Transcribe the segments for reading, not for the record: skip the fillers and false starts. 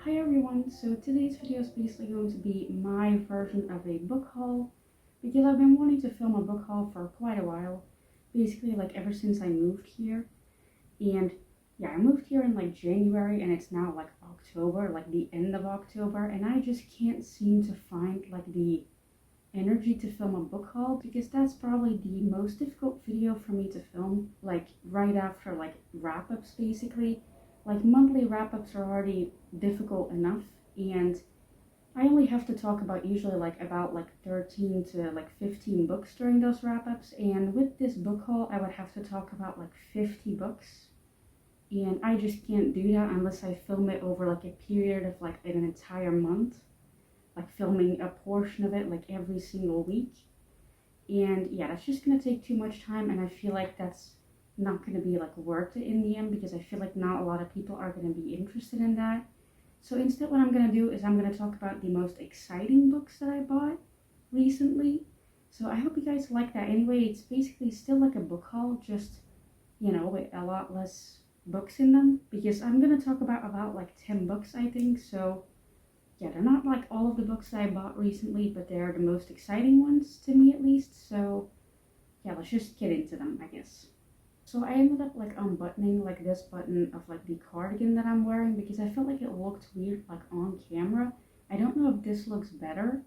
Hi everyone, so today's video is basically going to be my version of a book haul because I've been wanting to film a book haul for quite a while, basically like ever since I moved here. And yeah, I moved here in like January and it's now like October, like the end of October, and I just can't seem to find like the energy to film a book haul because that's probably the most difficult video for me to film, like right after like wrap-ups basically. Like monthly wrap-ups are already difficult enough, and I only have to talk about usually like about like 13 to like 15 books during those wrap-ups, and with this book haul I would have to talk about like 50 books, and I just can't do that unless I film it over like a period of like an entire month, like filming a portion of it like every single week. And yeah, that's just gonna take too much time, and I feel like that's not gonna be like worth it in the end because I feel like not a lot of people are gonna be interested in that. So instead what I'm gonna do is I'm gonna talk about the most exciting books that I bought recently. So I hope you guys like that. Anyway, it's basically still like a book haul, just with a lot less books in them, because I'm gonna talk about like 10 books I think. So yeah, they're not like all of the books that I bought recently, but they're the most exciting ones to me at least. So yeah, let's just get into them, I guess. So I ended up like unbuttoning like this button of like the cardigan that I'm wearing because I felt like it looked weird like on camera. I don't know if this looks better,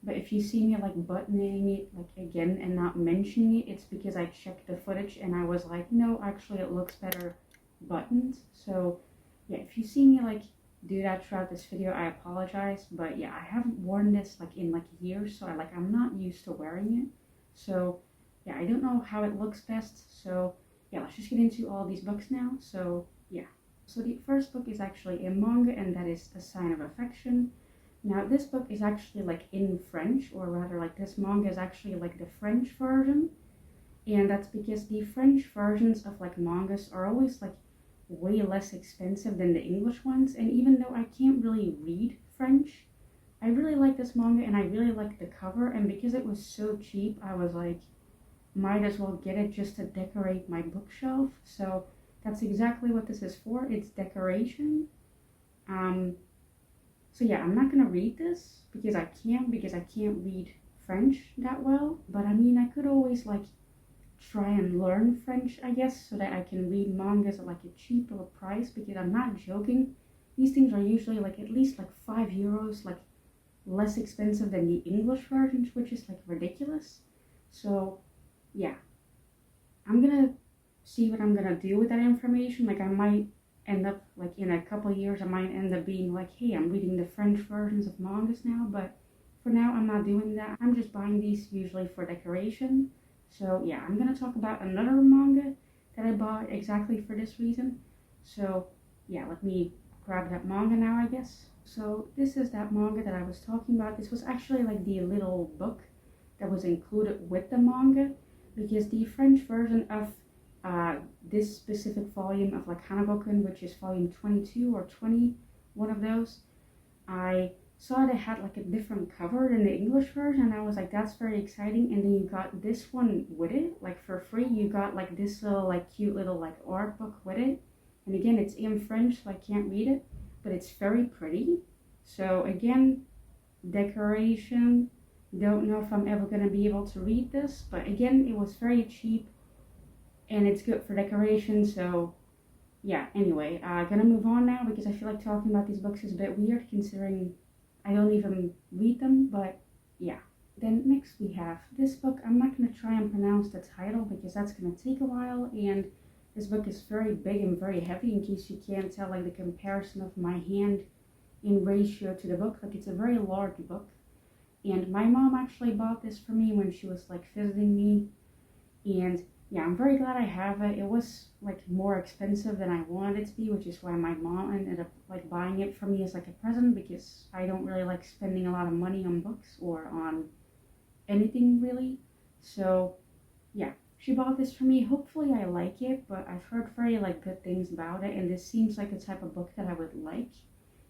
but if you see me like buttoning it like again and not mentioning it, it's because I checked the footage and I was like, no, actually it looks better buttoned. So yeah, if you see me like do that throughout this video, I apologize, but yeah, I haven't worn this like in like years, so I'm not used to wearing it. So yeah, I don't know how it looks best. So yeah, let's just get into all these books now. So yeah, so the first book is actually a manga, and that is A Sign of Affection. Now this book is actually like in French, or rather like this manga is actually like the French version, and that's because the French versions of like mangas are always like way less expensive than the English ones. And even though I can't really read French, I really like this manga and I really like the cover, and because it was so cheap I was like, might as well get it just to decorate my bookshelf. So that's exactly what this is for. It's decoration. So yeah, I'm not gonna read this because I can't read French that well, but I mean I could always like try and learn French, I guess, so that I can read mangas at like a cheap little price, because I'm not joking. These things are usually like at least like €5, like less expensive than the English versions, which is like ridiculous. So yeah, I'm gonna see what I'm gonna do with that information. Like I might end up like in a couple of years, I might end up being like, hey, I'm reading the French versions of mangas now, but for now I'm not doing that. I'm just buying these usually for decoration. So yeah, I'm gonna talk about another manga that I bought exactly for this reason. So yeah, let me grab that manga now, I guess. So this is that manga that I was talking about. This was actually like the little book that was included with the manga, because the French version of this specific volume of like Hanabokun, which is volume 22 or 20, one of those, I saw they had like a different cover than the English version, and I was like, that's very exciting. And then you got this one with it, like for free. You got like this little like cute little like art book with it, and again it's in French so I can't read it, but it's very pretty. So again, decoration. Don't know if I'm ever going to be able to read this, but again, it was very cheap and it's good for decoration. So yeah, anyway, gonna move on now because I feel like talking about these books is a bit weird considering I don't even read them, but yeah. Then next we have this book. I'm not going to try and pronounce the title because that's going to take a while, and this book is very big and very heavy, in case you can't tell like the comparison of my hand in ratio to the book. Like it's a very large book. And my mom actually bought this for me when she was like visiting me, and yeah, I'm very glad I have it. It was like more expensive than I wanted it to be, which is why my mom ended up like buying it for me as like a present, because I don't really like spending a lot of money on books or on anything really. So yeah, she bought this for me. Hopefully I like it, but I've heard very like good things about it, and this seems like the type of book that I would like.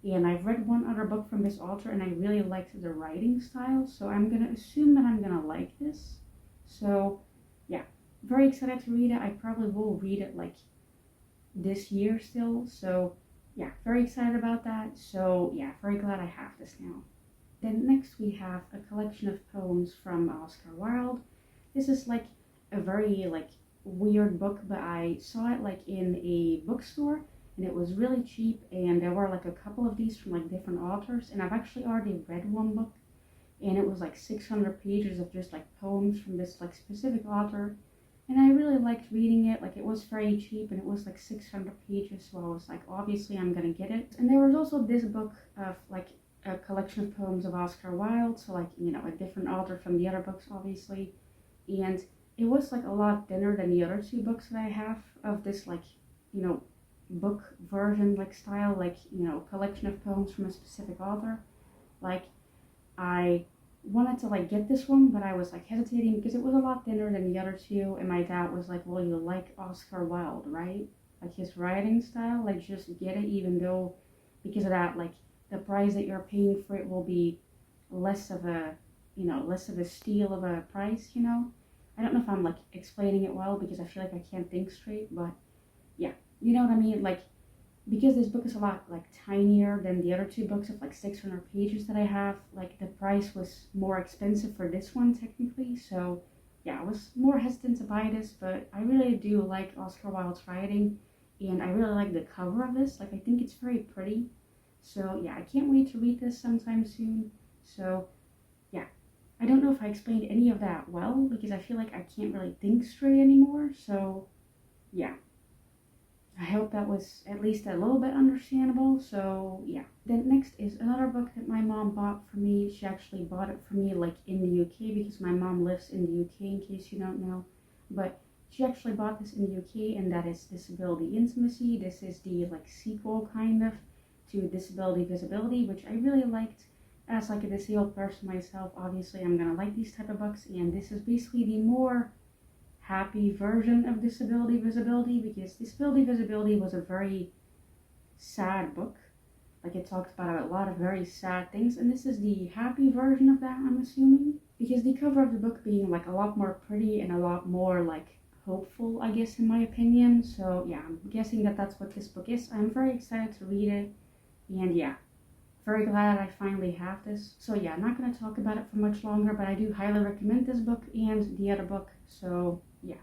And I've read one other book from this author and I really liked the writing style, so I'm gonna assume that I'm gonna like this. So yeah, very excited to read it. I probably will read it like this year still. So yeah, very excited about that. So yeah, very glad I have this now. Then next we have a collection of poems from Oscar Wilde. This is like a very like weird book, but I saw it like in a bookstore and it was really cheap, and there were like a couple of these from like different authors, and I've actually already read one book, and it was like 600 pages of just like poems from this like specific author, and I really liked reading it. Like, it was very cheap and it was like 600 pages, so I was like, obviously I'm gonna get it. And there was also this book of like a collection of poems of Oscar Wilde, so like, you know, a different author from the other books obviously, and it was like a lot thinner than the other two books that I have of this like, you know, book version like style, like, you know, collection of poems from a specific author. Like, I wanted to like get this one, but I was like hesitating because it was a lot thinner than the other two, and my dad was like, well, you like Oscar Wilde, right? Like his writing style, like just get it, even though because of that, like the price that you're paying for it will be less of a, you know, less of a steal of a price, you know? I don't know if I'm like explaining it well because I feel like I can't think straight, but yeah, you know what I mean? Like, because this book is a lot like tinier than the other two books of like 600 pages that I have, like the price was more expensive for this one technically. So yeah, I was more hesitant to buy this, but I really do like Oscar Wilde's writing, and I really like the cover of this. Like, I think it's very pretty. So yeah, I can't wait to read this sometime soon. So yeah, I don't know if I explained any of that well because I feel like I can't really think straight anymore. So yeah, I hope that was at least a little bit understandable. So yeah. Then next is another book that my mom bought for me. She actually bought it for me like in the UK because my mom lives in the UK, in case you don't know. But she actually bought this in the UK, and that is Disability Intimacy. This is the like sequel kind of to Disability Visibility, which I really liked. As like a disabled person myself, obviously I'm gonna like these type of books, and this is basically the more happy version of Disability Visibility, because Disability Visibility was a very sad book. Like, it talks about a lot of very sad things, and this is the happy version of that, I'm assuming, because the cover of the book being like a lot more pretty and a lot more like hopeful, I guess, in my opinion. So yeah, I'm guessing that that's what this book is. I'm very excited to read it, and yeah, very glad I finally have this. So yeah, I'm not going to talk about it for much longer, but I do highly recommend this book and the other book. So yeah.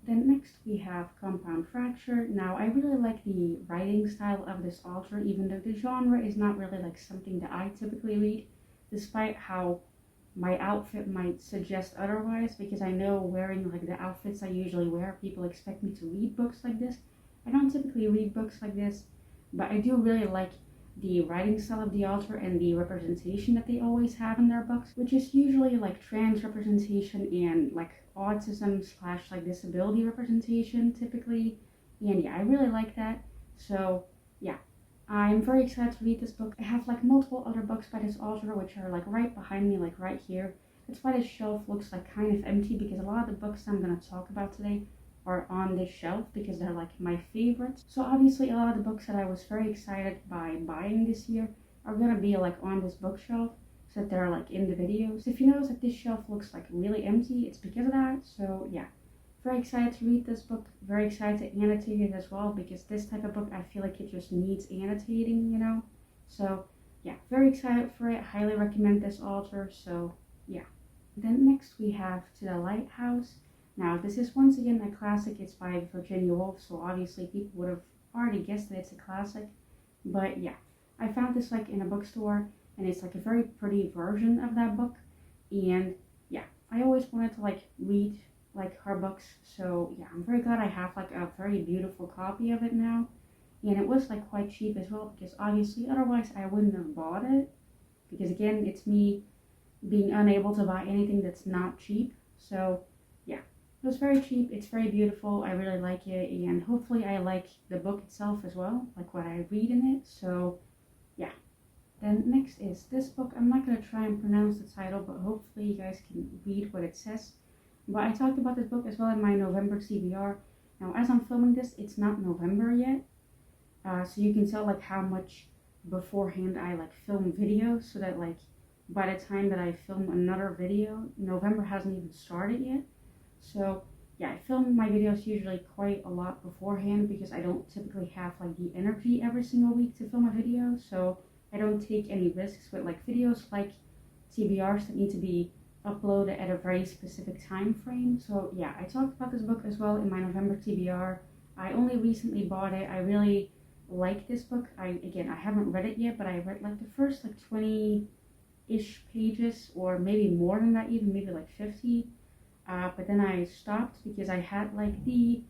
Then next we have Compound Fracture. Now, I really like the writing style of this author, even though the genre is not really like something that I typically read, despite how my outfit might suggest otherwise, because I know wearing like the outfits I usually wear, people expect me to read books like this. I don't typically read books like this, but I do really like the writing style of the author and the representation that they always have in their books, which is usually like trans representation and like autism slash like disability representation typically. And yeah, I really like that. So yeah, I'm very excited to read this book. I have like multiple other books by this author which are like right behind me, like right here. That's why this shelf looks like kind of empty, because a lot of the books I'm going to talk about today are on this shelf because they're like my favorites. So obviously a lot of the books that I was very excited by buying this year are gonna be like on this bookshelf, so that they're like in the videos. If you notice that this shelf looks like really empty, it's because of that. So yeah, very excited to read this book, very excited to annotate it as well, because this type of book I feel like it just needs annotating, you know. So yeah, very excited for it, highly recommend this author. So yeah. Then next we have To the Lighthouse. Now, this is once again a classic. It's by Virginia Woolf, so obviously people would have already guessed that it's a classic. But yeah, I found this like in a bookstore, and it's like a very pretty version of that book. And yeah, I always wanted to like read like her books, so yeah, I'm very glad I have like a very beautiful copy of it now. And it was like quite cheap as well, because obviously otherwise I wouldn't have bought it, because again, it's me being unable to buy anything that's not cheap. So yeah, it was very cheap, it's very beautiful, I really like it, and hopefully I like the book itself as well, like what I read in it. So yeah. Then next is this book. I'm not going to try and pronounce the title, but hopefully you guys can read what it says. But I talked about this book as well in my November TBR. Now, as I'm filming this, it's not November yet, so you can tell like how much beforehand I like film videos, so that like by the time that I film another video, November hasn't even started yet. So yeah, I film my videos usually quite a lot beforehand because I don't typically have like the energy every single week to film a video. So I don't take any risks with like videos like TBRs that need to be uploaded at a very specific time frame. So yeah, I talked about this book as well in my November TBR. I only recently bought it. I really like this book. I haven't read it yet, but I read like the first like 20-ish pages, or maybe more than that, even maybe like 50. But then I stopped because I had like the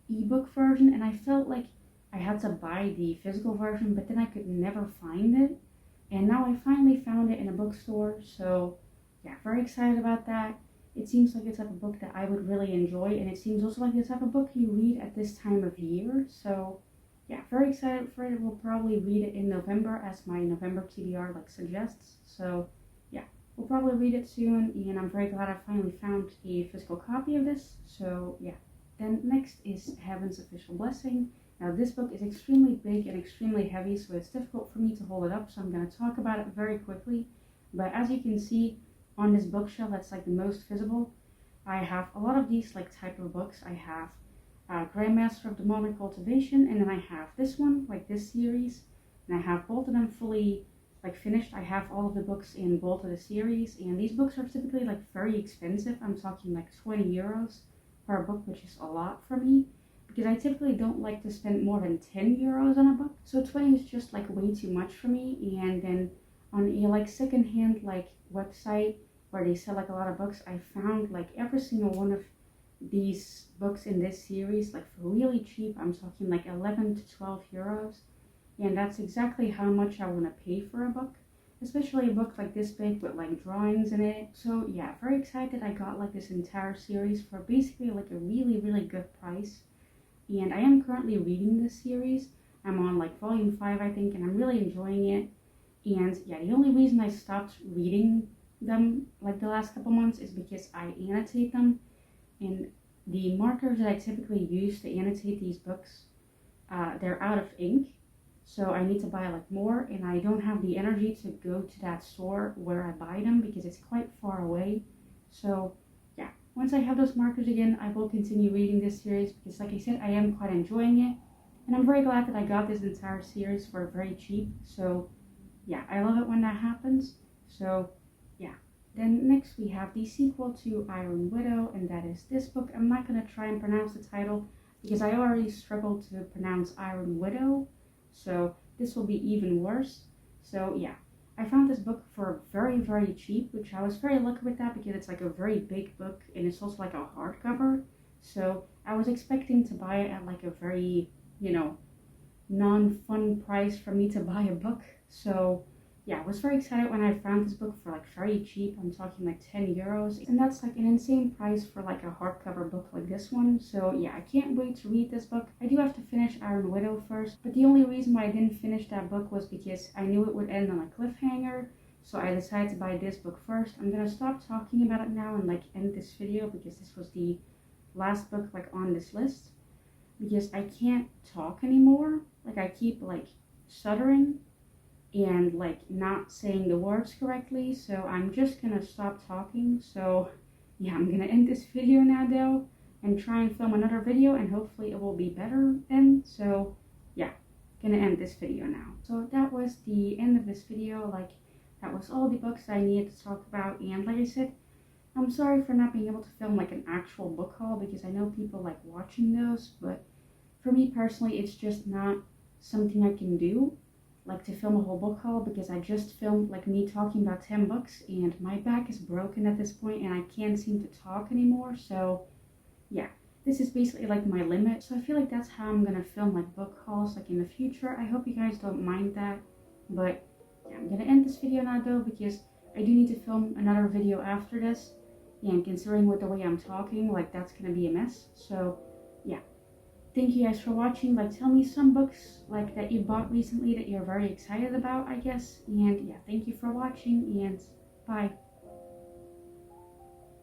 ebook version and I felt like I had to buy the physical version, but then I could never find it. And now I finally found it in a bookstore. So yeah, very excited about that. It seems like the type of book that I would really enjoy, and it seems also like the type of book you read at this time of year. So yeah, very excited for it. We'll probably read it in November as my November TBR like suggests. So yeah, we'll probably read it soon, and I'm very glad I finally found a physical copy of this. So yeah, then next is Heaven's Official Blessing. Now this book is extremely big and extremely heavy, so it's difficult for me to hold it up, so I'm going to talk about it very quickly. But as you can see on this bookshelf that's like the most visible, I have a lot of these like type of books. I have Grandmaster of Demonic Cultivation, and then I have this one, like this series, and I have both of them fully like finished. I have all of the books in both of the series, and these books are typically like very expensive. I'm talking like 20 euros per book, which is a lot for me because I typically don't like to spend more than 10 euros on a book. So 20 is just like way too much for me. And then on a like secondhand like website where they sell like a lot of books, I found like every single one of these books in this series like for really cheap. I'm talking like 11 to 12 euros. And that's exactly how much I want to pay for a book, especially a book like this big with like drawings in it. So yeah, very excited I got like this entire series for basically like a really, really good price. And I am currently reading this series. I'm on like volume 5, I think, and I'm really enjoying it. And yeah, the only reason I stopped reading them like the last couple months is because I annotate them. And the markers that I typically use to annotate these books, they're out of ink. So I need to buy like more, and I don't have the energy to go to that store where I buy them because it's quite far away. So yeah, once I have those markers again, I will continue reading this series because like I said, I am quite enjoying it. And I'm very glad that I got this entire series for very cheap. So yeah, I love it when that happens. So yeah. Then next we have the sequel to Iron Widow, and that is this book. I'm not going to try and pronounce the title because I already struggled to pronounce Iron Widow. So this will be even worse. So yeah, I found this book for very, very cheap, which I was very lucky with that because it's like a very big book and it's also like a hardcover. So I was expecting to buy it at like a very, non-fun price for me to buy a book. So yeah, I was very excited when I found this book for like very cheap. I'm talking like 10 euros. And that's like an insane price for like a hardcover book like this one. So yeah, I can't wait to read this book. I do have to finish Iron Widow first. But the only reason why I didn't finish that book was because I knew it would end on a cliffhanger. So I decided to buy this book first. I'm gonna stop talking about it now and like end this video because this was the last book like on this list. Because I can't talk anymore. Like I keep like stuttering and like not saying the words correctly, so I'm just gonna stop talking. So yeah, I'm gonna end this video now though and try and film another video, and hopefully it will be better then. So yeah, gonna end this video now. So that was the end of this video. Like that was all the books I needed to talk about, and like I said, I'm sorry for not being able to film like an actual book haul because I know people like watching those, but for me personally it's just not something I can do, like to film a whole book haul, because I just filmed like me talking about 10 books and my back is broken at this point and I can't seem to talk anymore. So yeah, this is basically like my limit. So I feel like that's how I'm gonna film like book hauls like in the future. I hope you guys don't mind that. But yeah, I'm gonna end this video now though because I do need to film another video after this, and considering with the way I'm talking, like that's gonna be a mess. So yeah, thank you guys for watching. Like tell me some books like that you bought recently that you're very excited about, I guess. And yeah, thank you for watching, and bye.